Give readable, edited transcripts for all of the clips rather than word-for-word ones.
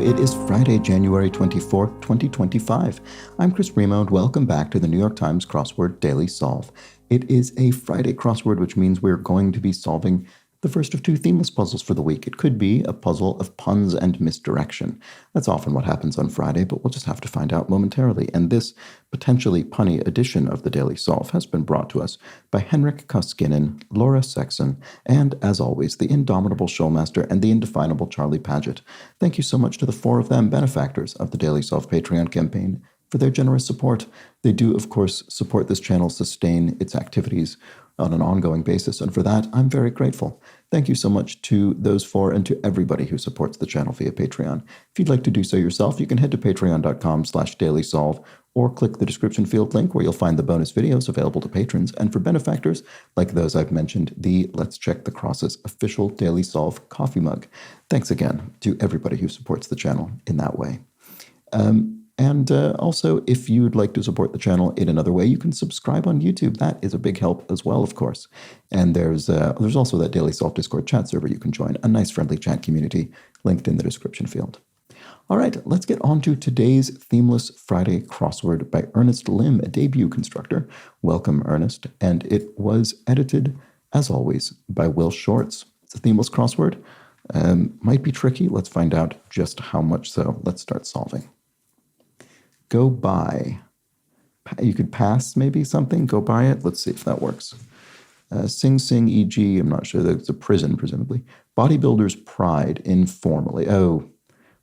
It is Friday, January 24th, 2025. I'm Chris Remo, and welcome back to the New York Times Crossword Daily Solve. It is a Friday crossword, which means we're going to be solving the first of two themeless puzzles for the week. It could be a puzzle of puns and misdirection. That's often what happens on Friday, but we'll just have to find out momentarily. And this potentially punny edition of the Daily Solve has been brought to us by Henrik Koskinen, Laura Sexton, and, as always, the indomitable Showmaster and the indefinable Charlie Paget. Thank you so much to the four of them, benefactors of the Daily Solve Patreon campaign, for their generous support. They do, of course, support this channel, sustain its activities on an ongoing basis, and for that, I'm very grateful. Thank you so much to those four and to everybody who supports the channel via Patreon. If you'd like to do so yourself, you can head to patreon.com/dailysolve or click the description field link where you'll find the bonus videos available to patrons. And for benefactors, like those I've mentioned, the Let's Check the Crosses official Daily Solve coffee mug. Thanks again to everybody who supports the channel in that way. And also, if you'd like to support the channel in another way, you can subscribe on YouTube. That is a big help as well, of course. And there's also that Daily Solve Discord chat server you can join, a nice friendly chat community linked in the description field. All right, let's get on to today's Themeless Friday crossword by Ernest Lim, a debut constructor. Welcome, Ernest. And it was edited, as always, by Will Shorts. It's a themeless crossword. Might be tricky. Let's find out just how much so. Let's start solving. Go by. You could pass maybe something, go by it. Let's see if that works. Sing Sing, e.g., I'm not sure, that's a prison, presumably. Bodybuilder's pride, informally. Oh,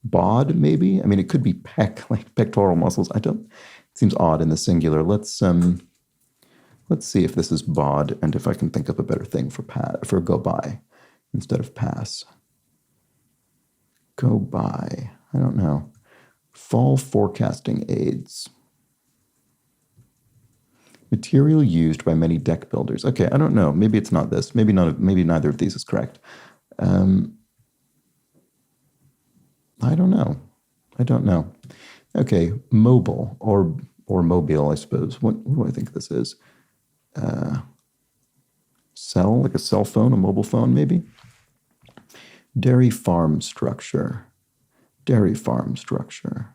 bod, maybe? I mean, it could be pec, like pectoral muscles. It seems odd in the singular. Let's see if this is bod and if I can think of a better thing for go by instead of pass. Go by. I don't know. Fall forecasting aids. Material used by many deck builders. Okay, I don't know. Maybe it's not this. Maybe neither of these is correct. I don't know. Okay, mobile or mobile, I suppose. What do I think this is? Cell, like a cell phone, a mobile phone, maybe. Dairy farm structure. Dairy farm structure.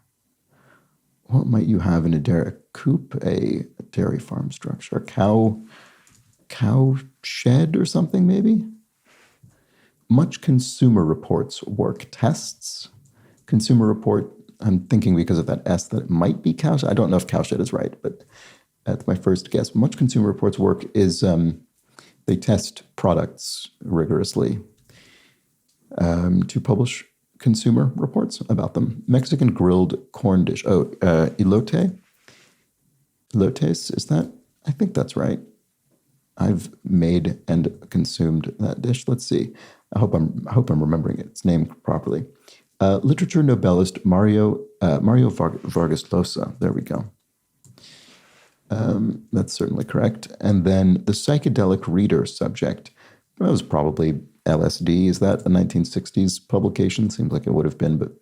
What might you have in a dairy farm structure? A cow shed or something, maybe? Much consumer reports work. Tests. Consumer report, I'm thinking because of that S that it might be cow shed. I don't know if cow shed is right, but that's my first guess. Much consumer reports work is they test products rigorously to publish consumer reports about them. Mexican grilled corn dish. Oh, elote? Elotes, is that? I think that's right. I've made and consumed that dish. Let's see. I hope I'm remembering its name properly. Literature Nobelist Mario Vargas Llosa. There we go. That's certainly correct. And then the psychedelic reader subject. That was probably LSD. Is that a 1960s publication? Seems like it would have been, but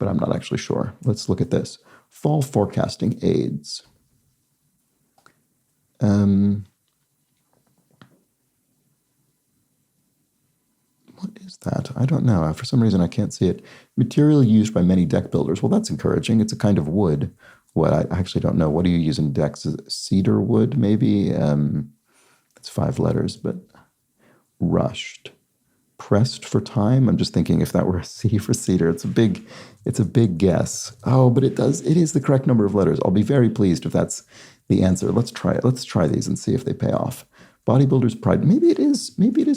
I'm not actually sure. Let's look at this. Fall forecasting aids. What is that? I don't know. For some reason, I can't see it. Material used by many deck builders. Well, that's encouraging. It's a kind of wood. What I actually don't know. What do you use in decks? Is it cedar wood, maybe? It's 5 letters, but rushed. Pressed for time. I'm just thinking if that were a C for cedar. It's a big guess. Oh, but it is the correct number of letters. I'll be very pleased if that's the answer. Let's try it. Let's try these and see if they pay off. Bodybuilder's pride. Maybe it is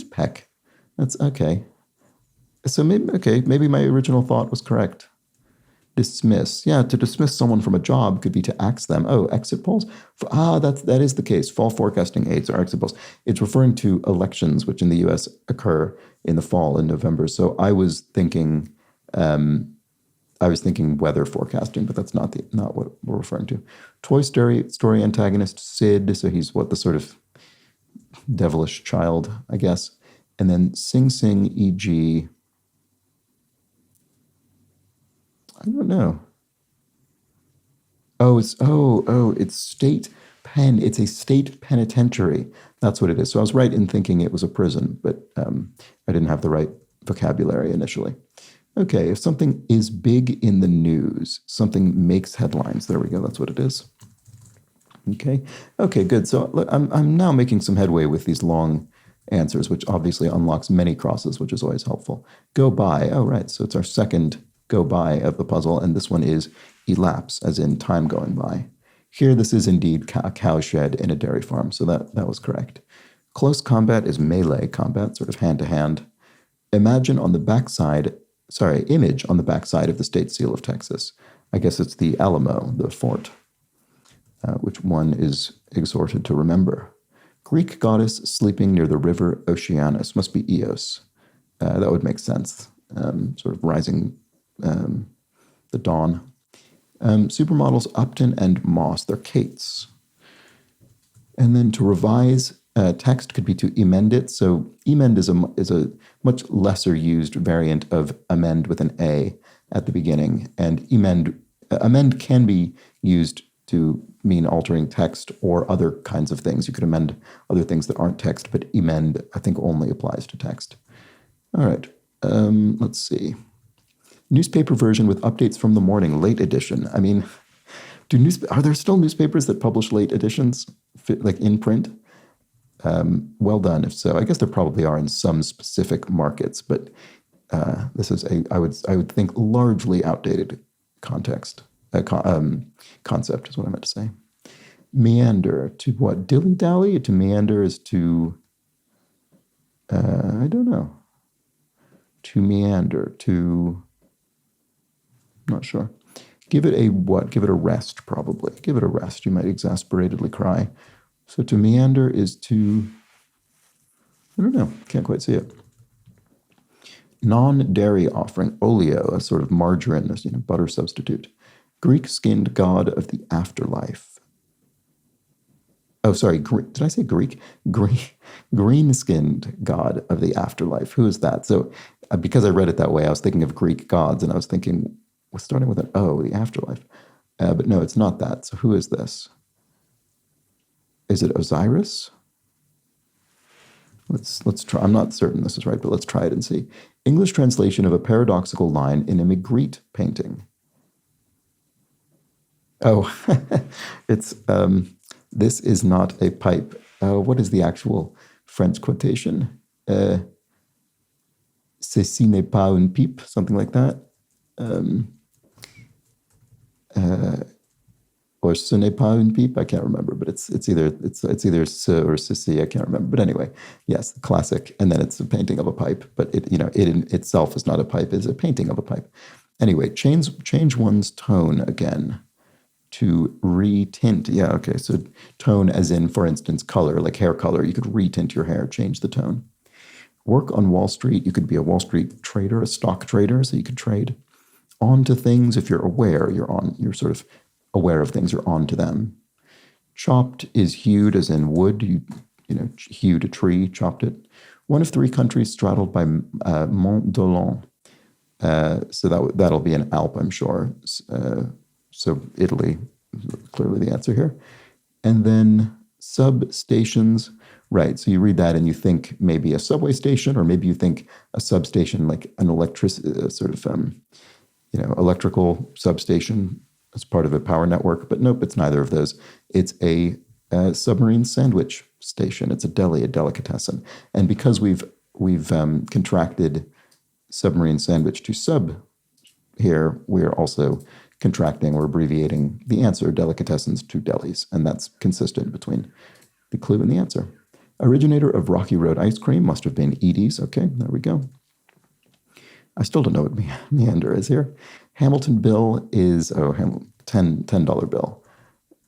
peck. That's okay. So maybe my original thought was correct. Dismiss. Yeah, to dismiss someone from a job could be to axe them. Oh, exit polls? That is the case. Fall forecasting aids or exit polls. It's referring to elections, which in the U.S. occur in the fall in November. So I was thinking weather forecasting, but that's not what we're referring to. Toy Story antagonist Sid. So he's the sort of devilish child, I guess. And then Sing Sing, e.g., I don't know. It's state pen. It's a state penitentiary. That's what it is. So I was right in thinking it was a prison, but I didn't have the right vocabulary initially. Okay, if something is big in the news, something makes headlines. There we go. That's what it is. Okay. Okay, good. So look, I'm now making some headway with these long answers, which obviously unlocks many crosses, which is always helpful. Go by. Oh, right. So it's our second go by of the puzzle, and this one is elapse, as in time going by. Here, this is indeed a cow shed in a dairy farm, so that was correct. Close combat is melee combat, sort of hand to hand. Image on the backside of the state seal of Texas. I guess it's the Alamo, the fort, which one is exhorted to remember. Greek goddess sleeping near the river Oceanus must be Eos. That would make sense. Sort of rising the dawn. Supermodels Upton and Moss, they're Kates. And then to revise text could be to emend it. So emend is a much lesser used variant of amend with an A at the beginning. And amend can be used to mean altering text or other kinds of things. You could amend other things that aren't text, but emend, I think, only applies to text. All right, let's see. Newspaper version with updates from the morning, late edition. I mean, are there still newspapers that publish late editions, like in print? Well done, if so. I guess there probably are in some specific markets, but this is I would think largely outdated concept is what I meant to say. Meander, to what? Dilly-dally? To meander is to, I don't know. To meander, to, not sure. Give it a what? Give it a rest, probably. Give it a rest. You might exasperatedly cry. So to meander is to, I don't know. Can't quite see it. Non-dairy offering, oleo, a sort of margarine, a butter substitute. Greek-skinned god of the afterlife. Oh, sorry. Did I say Greek? Green-skinned god of the afterlife. Who is that? So because I read it that way, I was thinking of Greek gods, and I was thinking, we're starting with an O, the afterlife. But no, it's not that. So who is this? Is it Osiris? Let's try. I'm not certain this is right, but let's try it and see. English translation of a paradoxical line in a Magritte painting. Oh, it's this is not a pipe. What is the actual French quotation? Ceci n'est pas une pipe, something like that. Or ce n'est pas une pipe, I can't remember, but it's either ce or ceci, I can't remember. But anyway, yes, classic. And then it's a painting of a pipe, but it in itself is not a pipe; it's a painting of a pipe. Anyway, change one's tone again to retint. Yeah, okay. So tone, as in, for instance, color, like hair color. You could retint your hair, change the tone. Work on Wall Street. You could be a Wall Street trader, a stock trader, so you could trade. On to things. If you're aware, you're sort of aware of things, you're on to them. Chopped is hewed, as in wood. You hewed a tree, chopped it. One of three countries straddled by Mont Dolent. So that'll be an Alp, I'm sure. So Italy, clearly the answer here. And then substations, right? So you read that and you think maybe a subway station, or maybe you think a substation like an electrical substation as part of a power network. But nope, it's neither of those. It's a submarine sandwich station. It's a deli, a delicatessen. And because we've contracted submarine sandwich to sub here, we're also contracting or abbreviating the answer, delicatessens, to delis. And that's consistent between the clue and the answer. Originator of Rocky Road ice cream must have been Edie's. Okay, there we go. I still don't know what meander is here. Hamilton bill is $10 bill.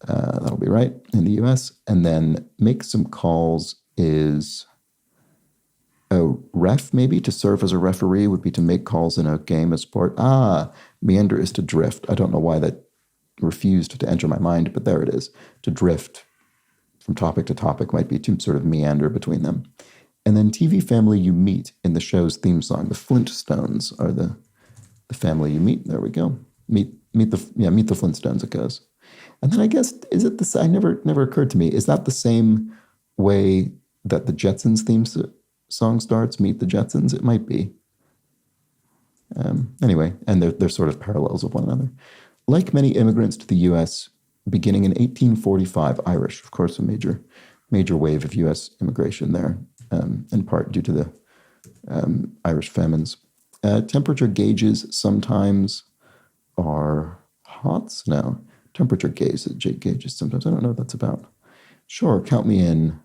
That'll be right in the U.S. And then make some calls is ref, maybe, to serve as a referee would be to make calls in a game, a sport. Meander is to drift. I don't know why that refused to enter my mind, but there it is. To drift from topic to topic might be to sort of meander between them. And then TV family you meet in the show's theme song. The Flintstones are the family you meet. There we go. Meet the Flintstones, it goes. And then I guess, is it this? Never occurred to me. Is that the same way that the Jetsons theme song starts? Meet the Jetsons? It might be. Anyway, and they're sort of parallels of one another. Like many immigrants to the U.S., beginning in 1845, Irish, of course, a major wave of U.S. immigration there, in part due to the Irish famines. Temperature gauges sometimes are hots now. Temperature gauges sometimes. I don't know what that's about. Sure, count me in.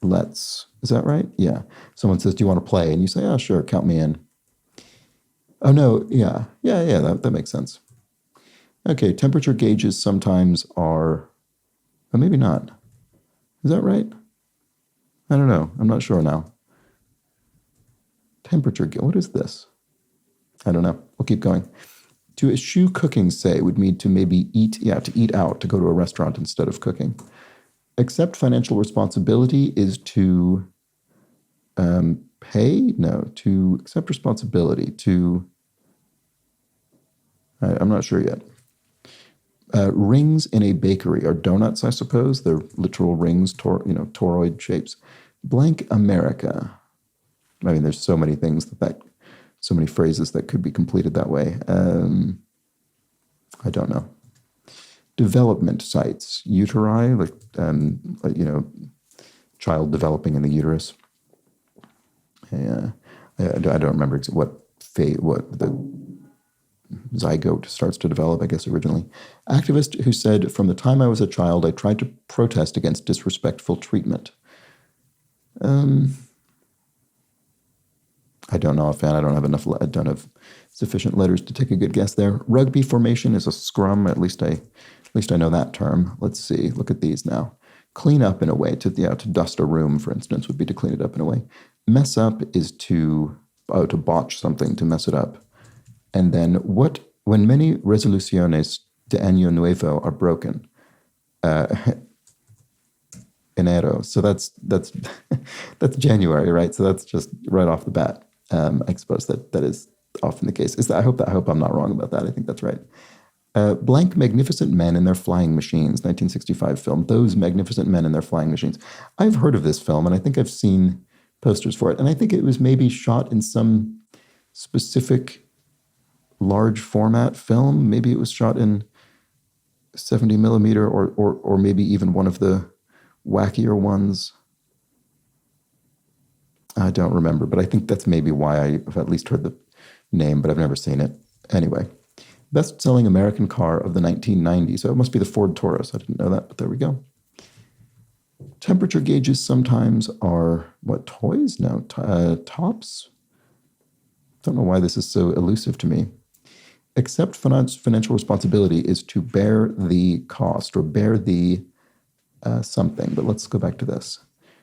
Let's. Is that right? Yeah. Someone says, do you want to play? And you say, oh, sure, count me in. Oh, no, yeah, that makes sense. Okay, temperature gauges sometimes are, oh, maybe not. Is that right? I don't know. I'm not sure now. Temperature, what is this? I don't know. We'll keep going. To eschew cooking, say, would mean to maybe to eat out, to go to a restaurant instead of cooking. Accept financial responsibility is to pay? No, to accept responsibility, I'm not sure yet. Rings in a bakery are donuts, I suppose. They're literal rings, toroid shapes. Blank America. I mean, there's so many things so many phrases that could be completed that way. I don't know. Development sites, uteri, child developing in the uterus. I don't remember what the zygote starts to develop, I guess, originally. Activist who said, from the time I was a child, I tried to protest against disrespectful treatment. I don't know, I don't have sufficient letters to take a good guess there. Rugby formation is a scrum, at least I know that term. Let's see, look at these now. Clean up in a way, to dust a room, for instance, would be to clean it up in a way. Mess up is to botch something, to mess it up. And then when many resoluciones de año nuevo are broken, enero, so that's that's January, right? So that's just right off the bat. I suppose that is often the case. I hope I'm not wrong about that. I think that's right. Blank magnificent men in their flying machines, 1965 film. Those magnificent men in their flying machines. I've heard of this film, and I think I've seen posters for it. And I think it was maybe shot in some specific large format film. Maybe it was shot in 70 millimeter or maybe even one of the wackier ones. I don't remember, but I think that's maybe why I've at least heard the name, but I've never seen it. Anyway, best-selling American car of the 1990s. So it must be the Ford Taurus. I didn't know that, but there we go. Temperature gauges sometimes are, toys? No, tops? Don't know why this is so elusive to me. Accept financial responsibility is to bear the cost or bear the something, but let's go back to this.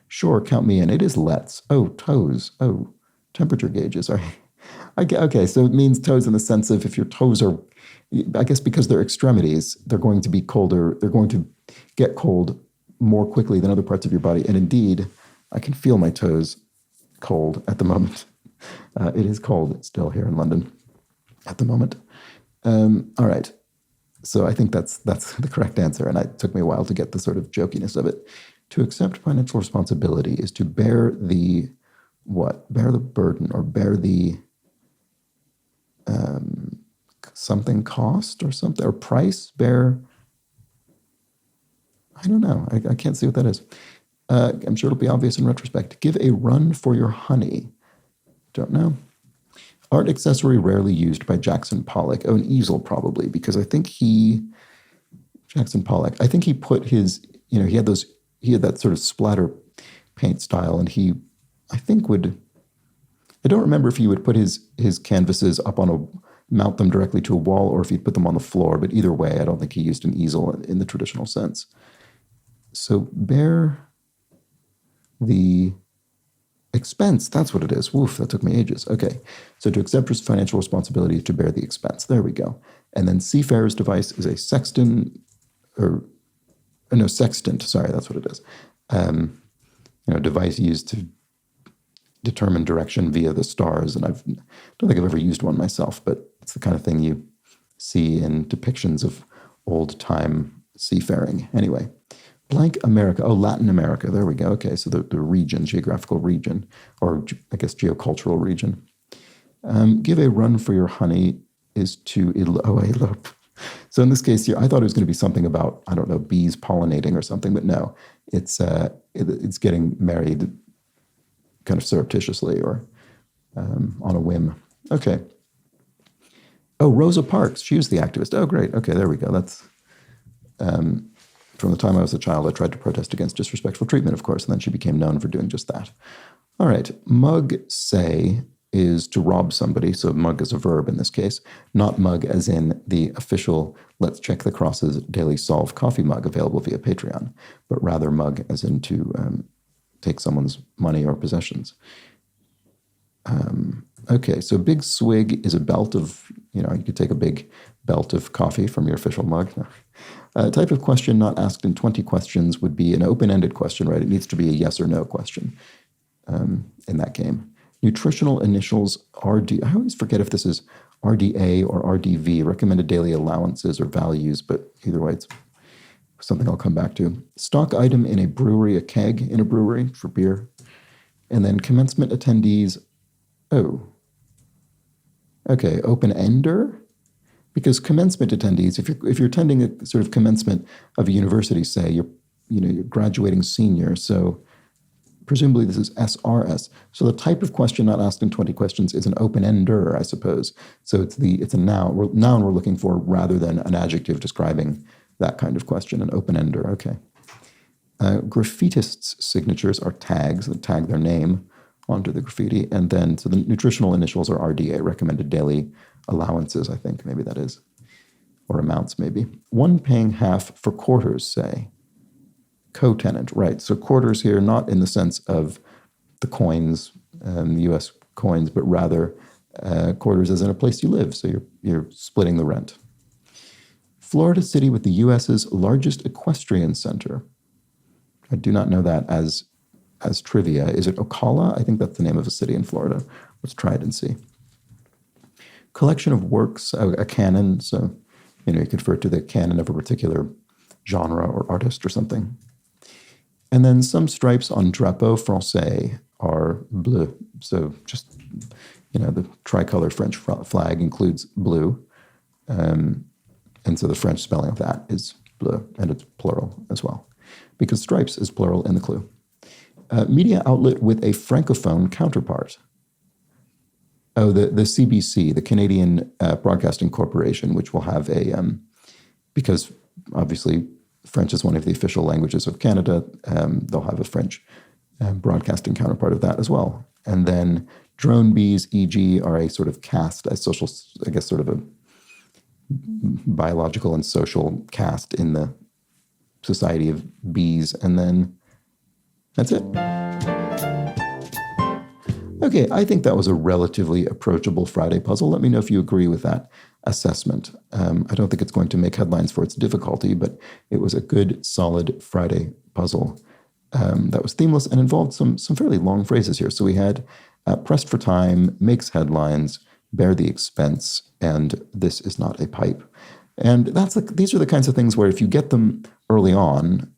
Sure, count me in. It is let's. Oh, toes. Oh, temperature gauges. Okay, so it means toes in the sense of if your toes are, I guess because they're extremities, they're going to be colder. They're going to get cold more quickly than other parts of your body. And indeed, I can feel my toes cold at the moment. It is cold still here in London at the moment. All right. So I think that's the correct answer. And it took me a while to get the sort of jokiness of it. To accept financial responsibility is to bear the what? Bear the burden or bear the something cost or something or price, bear. I don't know. I can't see what that is. I'm sure it'll be obvious in retrospect. Give a run for your honey. Don't know. Art accessory rarely used by Jackson Pollock. Oh, an easel probably, because I think Jackson Pollock, I think he put his, he had that sort of splatter paint style, and I don't remember if he would put his canvases up mount them directly to a wall or if he'd put them on the floor, but either way, I don't think he used an easel in the traditional sense. So bear the expense, that's what it is. Woof, that took me ages. Okay, so to accept financial responsibility is to bear the expense. There we go. And then seafarer's device is a sextant, sorry, that's what it is. Device used to determine direction via the stars. And I don't think I've ever used one myself, but it's the kind of thing you see in depictions of old-time seafaring. Anyway, blank America. Oh, Latin America. There we go. Okay, so the region, geographical region, or I guess geocultural region. Give a run for your honey is to elope. So in this case, I thought it was going to be something about, I don't know, bees pollinating or something, but no, it's getting married kind of surreptitiously or on a whim. Okay. Oh, Rosa Parks. She was the activist. Oh, great. Okay, there we go. That's from the time I was a child, I tried to protest against disrespectful treatment, of course, and then she became known for doing just that. All right. Mug say is to rob somebody. So mug is a verb in this case, not mug as in the official Let's Check the Crosses Daily Solve coffee mug available via Patreon, but rather mug as in to take someone's money or possessions. Okay, so big swig is a belt of, you could take a big belt of coffee from your official mug. No. Type of question not asked in 20 questions would be an open-ended question, right? It needs to be a yes or no question in that game. Nutritional initials RD. I always forget if this is RDA or RDV, recommended daily allowances or values, but either way, it's something I'll come back to. Stock item in a brewery, a keg in a brewery for beer. And then commencement attendees. Oh. Okay, open-ender? Because commencement attendees, if you're attending a sort of commencement of a university, say, you're graduating senior, so presumably this is SRS. So the type of question not asked in 20 questions is an open-ender, I suppose. So it's a noun. Noun we're looking for rather than an adjective describing that kind of question, an open-ender, okay. Graffitists' signatures are tags that tag their name onto the graffiti. And then, so the nutritional initials are RDA, recommended daily allowances, I think, maybe that is. Or amounts, maybe. One paying half for quarters, say. Co-tenant, right. So quarters here, not in the sense of the coins, the U.S. coins, but rather quarters as in a place you live. So you're splitting the rent. Florida city with the U.S.'s largest equestrian center. I do not know that as trivia. Is it Ocala? I think that's the name of a city in Florida. Let's try it and see. Collection of works, a canon. So, you could refer to the canon of a particular genre or artist or something. And then some stripes on drapeau français are bleu. So just, the tricolor French flag includes blue. And so the French spelling of that is bleu, and it's plural as well, because stripes is plural in the clue. Media outlet with a francophone counterpart. Oh, the CBC, the Canadian Broadcasting Corporation, which will have because obviously French is one of the official languages of Canada, they'll have a French broadcasting counterpart of that as well. And then drone bees, e.g., are a sort of caste, a social, I guess, sort of a biological and social caste in the society of bees. And then that's it. Okay, I think that was a relatively approachable Friday puzzle. Let me know if you agree with that assessment. I don't think it's going to make headlines for its difficulty, but it was a good, solid Friday puzzle that was themeless and involved some fairly long phrases here. So we had pressed for time, makes headlines, bear the expense, and this is not a pipe. And these are the kinds of things where if you get them early on,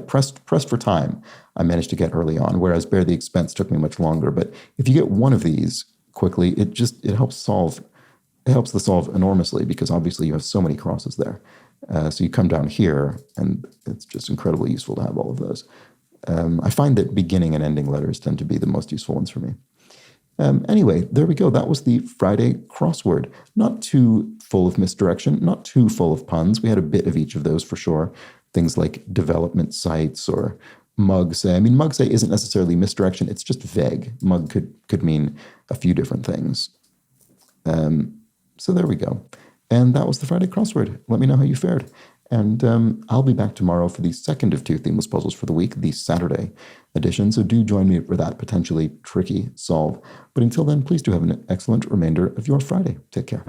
pressed for time, I managed to get early on, whereas bear the expense took me much longer. But if you get one of these quickly, it helps the solve enormously, because obviously you have so many crosses there. So you come down here, and it's just incredibly useful to have all of those. I find that beginning and ending letters tend to be the most useful ones for me. Anyway, there we go. That was the Friday crossword. Not too full of misdirection, not too full of puns. We had a bit of each of those for sure. Things like development sites or mug say. I mean, mug say isn't necessarily misdirection. It's just vague. Mug could mean a few different things. So there we go. And that was the Friday crossword. Let me know how you fared. And I'll be back tomorrow for the second of two themeless puzzles for the week, the Saturday edition. So do join me for that potentially tricky solve. But until then, please do have an excellent remainder of your Friday. Take care.